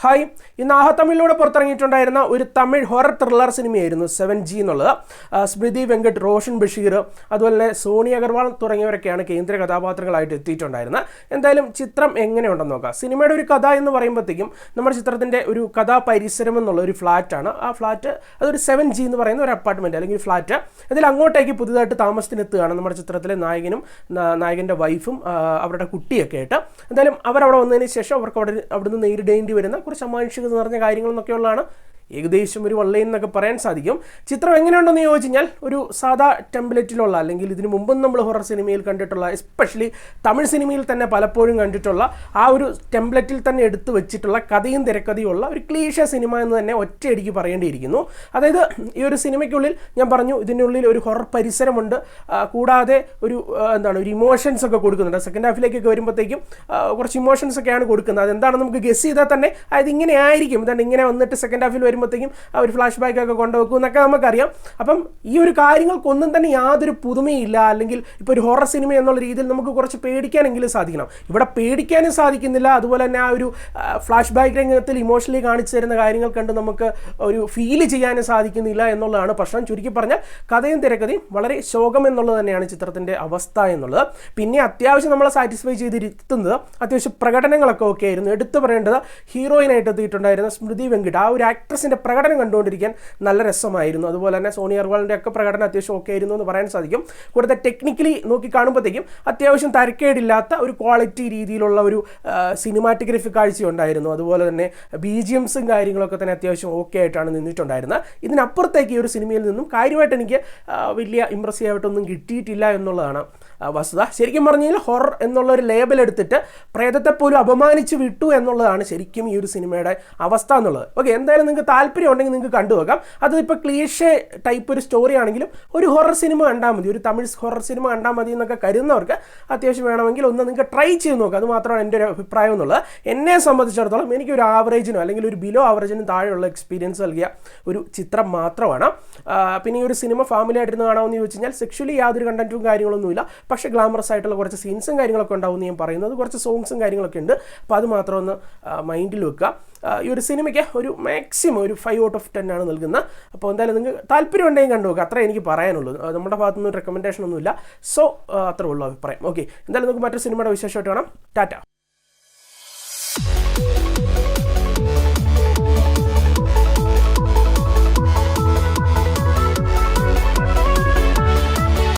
Hi, ഇന്ന് ആഹ തമിഴിലൂടെ പുറത്തിറങ്ങിയിട്ടുണ്ടായിരുന്ന ഒരു Tamil horror thriller സിനിമയായിരുന്നു 7G എന്നുള്ളത്. സ്മൃതി വെങ്കട്ട്, റോഷൻ ബഷീർ, അതുപോലെ തന്നെ സോണി അഗർവാൾ തുടങ്ങിയവരൊക്കെയാണ് കേന്ദ്ര കഥാപാത്രങ്ങളായിട്ട് എത്തിയിട്ടുണ്ടായിരുന്നത്. എന്തായാലും ചിത്രം എങ്ങനെയുണ്ടെന്ന് നോക്കാം. സിനിമയുടെ ഒരു കഥ എന്ന് പറയുമ്പോഴത്തേക്കും നമ്മുടെ ചിത്രത്തിൻ്റെ ഒരു കഥാപരിസരം എന്നുള്ള ഒരു ഫ്ലാറ്റാണ്. ആ ഫ്ലാറ്റ് അതൊരു 7G എന്ന് പറയുന്ന ഒരു അപ്പാർട്ട്മെൻറ്റ് അല്ലെങ്കിൽ ഫ്ലാറ്റ്. അതിൽ അങ്ങോട്ടേക്ക് പുതുതായിട്ട് താമസത്തിനെത്തുകയാണ് നമ്മുടെ ചിത്രത്തിലെ നായകനും നായകൻ്റെ വൈഫും അവരുടെ കുട്ടിയൊക്കെ ആയിട്ട്. എന്തായാലും അവരവിടെ വന്നതിന് ശേഷം അവർക്ക് അവിടുന്ന് നേരിടേണ്ടി വരുന്ന കുറച്ച് അമാനുഷികത നിറഞ്ഞ കാര്യങ്ങളെന്നൊക്കെയുള്ളതാണ് ഏകദേശം ഒരു വള്ളയിൽ എന്നൊക്കെ പറയാൻ സാധിക്കും. ചിത്രം എങ്ങനെയുണ്ടെന്ന് ചോദിച്ചു കഴിഞ്ഞാൽ ഒരു സാധാ ടെംപ്ലേറ്റിലുള്ള അല്ലെങ്കിൽ ഇതിനു മുമ്പും നമ്മൾ ഹൊറർ സിനിമയിൽ കണ്ടിട്ടുള്ള, എസ്പെഷ്യലി തമിഴ് സിനിമയിൽ തന്നെ പലപ്പോഴും കണ്ടിട്ടുള്ള ആ ഒരു ടെംപ്ലേറ്റിൽ തന്നെ എടുത്തു വെച്ചിട്ടുള്ള കഥയും തിരക്കഥയുള്ള ഒരു ക്ലീഷ സിനിമ എന്ന് തന്നെ ഒറ്റയടിക്ക് പറയേണ്ടിയിരിക്കുന്നു. അതായത് ഈ ഒരു സിനിമയ്ക്കുള്ളിൽ ഞാൻ പറഞ്ഞു ഇതിനുള്ളിൽ ഒരു ഹൊറർ പരിസരമുണ്ട്, കൂടാതെ ഒരു ഒരു ഇമോഷൻസ് ഒക്കെ കൊടുക്കുന്നുണ്ട്. സെക്കൻഡ് ഹാഫിലേക്കൊക്കെ വരുമ്പോഴത്തേക്കും കുറച്ച് ഇമോഷൻസ് ഒക്കെയാണ് കൊടുക്കുന്നത്. അതെന്താണെന്ന് നമുക്ക് ഗസ് ചെയ്താൽ തന്നെ അത് ഇങ്ങനെ ആയിരിക്കും. ഇങ്ങനെ വന്നിട്ട് സെക്കൻഡ് ഹാഫിൽ വരുമ്പോഴത്തേക്കും അവർ ഫ്ലാഷ് ബാക്ക് ഒക്കെ കൊണ്ടുവെക്കും എന്നൊക്കെ നമുക്കറിയാം. അപ്പം ഈ ഒരു കാര്യങ്ങൾക്കൊന്നും തന്നെ യാതൊരു പുതുമയില്ല. അല്ലെങ്കിൽ ഇപ്പോൾ ഒരു ഹൊറർ സിനിമ എന്നുള്ള രീതിയിൽ നമുക്ക് കുറച്ച് പേടിക്കാനെങ്കിലും സാധിക്കണം. ഇവിടെ പേടിക്കാനും സാധിക്കുന്നില്ല. അതുപോലെ തന്നെ ആ ഒരു ഫ്ലാഷ് ബാക്ക് രംഗത്തിൽ ഇമോഷണലി കാണിച്ചു തരുന്ന കാര്യങ്ങൾ കണ്ട് നമുക്ക് ഒരു ഫീൽ ചെയ്യാനും സാധിക്കുന്നില്ല എന്നുള്ളതാണ് പ്രശ്നം. ചുരുക്കി പറഞ്ഞാൽ കഥയും തിരക്കഥയും വളരെ ശോകം എന്നുള്ളത് തന്നെയാണ് ചിത്രത്തിൻ്റെ അവസ്ഥ എന്നുള്ളത്. പിന്നെ അത്യാവശ്യം നമ്മളെ സാറ്റിസ്ഫൈ ചെയ്തിരുത്തുന്നത് അത്യാവശ്യം പ്രകടനങ്ങളൊക്കെ ഒക്കെ ആയിരുന്നു. എടുത്തു പറയേണ്ടത് ഹീറോയിനായിട്ട് എത്തിയിട്ടുണ്ടായിരുന്ന സ്മൃതി വെങ്കട്ട്. ആ ഒരു ആക്ട്രസിൻ്റെ പ്രകടനം കണ്ടുകൊണ്ടിരിക്കാൻ നല്ല രസമായിരുന്നു. അതുപോലെ തന്നെ സോണി അഗർവാളിൻ്റെ ഒക്കെ പ്രകടനം അത്യാവശ്യം ഓക്കെ ആയിരുന്നു എന്ന് പറയാൻ സാധിക്കും. കൂടുതൽ ടെക്നിക്കലി നോക്കി കാണുമ്പോഴത്തേക്കും അത്യാവശ്യം തരക്കേടില്ലാത്ത ഒരു ക്വാളിറ്റി രീതിയിലുള്ള ഒരു സിനിമാറ്റോഗ്രഫി കാഴ്ചയുണ്ടായിരുന്നു. അതുപോലെ തന്നെ BGMസും കാര്യങ്ങളൊക്കെ തന്നെ അത്യാവശ്യം ഓക്കെ ആയിട്ടാണ് നിന്നിട്ടുണ്ടായിരുന്നത്. ഇതിനപ്പുറത്തേക്ക് ഈ ഒരു സിനിമയിൽ നിന്നും കാര്യമായിട്ട് എനിക്ക് വലിയ ഇമ്പ്രസീവ് ആയിട്ടൊന്നും കിട്ടിയിട്ടില്ല എന്നുള്ളതാണ് വസ്തുത. ശരിക്കും പറഞ്ഞാൽ ഹൊറർ എന്നുള്ള ഒരു ലേബൽ എടുത്തിട്ട് പ്രേതത്തെ പോലും അപമാനിച്ച് വിട്ടു എന്നുള്ളതാണ് ശരിക്കും ഈ ഒരു സിനിമയുടെ അവസ്ഥ എന്നുള്ളത്. ഓക്കെ, എന്തായാലും നിങ്ങൾക്ക് താല്പര്യം ഉണ്ടെങ്കിൽ നിങ്ങൾക്ക് കണ്ടുപോകാം. അതിപ്പോൾ ക്ലീഷേ ടൈപ്പ് ഒരു സ്റ്റോറി ആണെങ്കിലും ഒരു ഹൊറർ സിനിമ കണ്ടാൽ മതി, ഒരു തമിഴ് ഹൊറർ സിനിമ കണ്ടാൽ മതി എന്നൊക്കെ കരുതുന്നവർക്ക് അത്യാവശ്യം വേണമെങ്കിൽ ഒന്ന് നിങ്ങൾക്ക് ട്രൈ ചെയ്ത് നോക്കുക. അത് മാത്രമാണ് എൻ്റെ ഒരു അഭിപ്രായം എന്നുള്ളത്. എന്നെ സംബന്ധിച്ചിടത്തോളം എനിക്കൊരു ആവറേജിനോ അല്ലെങ്കിൽ ഒരു ബിലോ ആവറേജിനും താഴെയുള്ള എക്സ്പീരിയൻസ് നൽകിയ ഒരു ചിത്രം മാത്രമാണ്. പിന്നെ ഈ ഒരു സിനിമ ഫാമിലി ആയിട്ടിരുന്ന് കാണാമെന്ന് ചോദിച്ചു കഴിഞ്ഞാൽ സെക്ഷലി യാതൊരു കണ്ടന്റും കാര്യങ്ങളൊന്നുമില്ല. പക്ഷേ ഗ്ലാമറസ് ആയിട്ടുള്ള കുറച്ച് സീൻസും കാര്യങ്ങളൊക്കെ ഉണ്ടാവും ഞാൻ പറയുന്നത്. കുറച്ച് സോങ്സും കാര്യങ്ങളൊക്കെ ഉണ്ട്. അപ്പോൾ അത് മാത്രം ഒന്ന് മൈൻഡിൽ വെക്കുക. ഈ ഒരു സിനിമയ്ക്ക് ഒരു മാക്സിമം ഒരു 5 out of 10 ആണ് നൽകുന്നത്. അപ്പോൾ എന്തായാലും നിങ്ങൾക്ക് താല്പര്യം ഉണ്ടെങ്കിൽ കണ്ടു നോക്കുക. അത്രേ എനിക്ക് പറയാനുള്ളൂ. നമ്മുടെ ഭാഗത്തുനിന്ന് റെക്കമെൻഡേഷൻ ഒന്നുമില്ല. സോ അത്രേ ഉള്ളൂ അഭിപ്രായം. ഓക്കെ, എന്തായാലും നമുക്ക് മറ്റൊരു സിനിമയുടെ വിശേഷമായിട്ട് കാണാം. ടാറ്റ.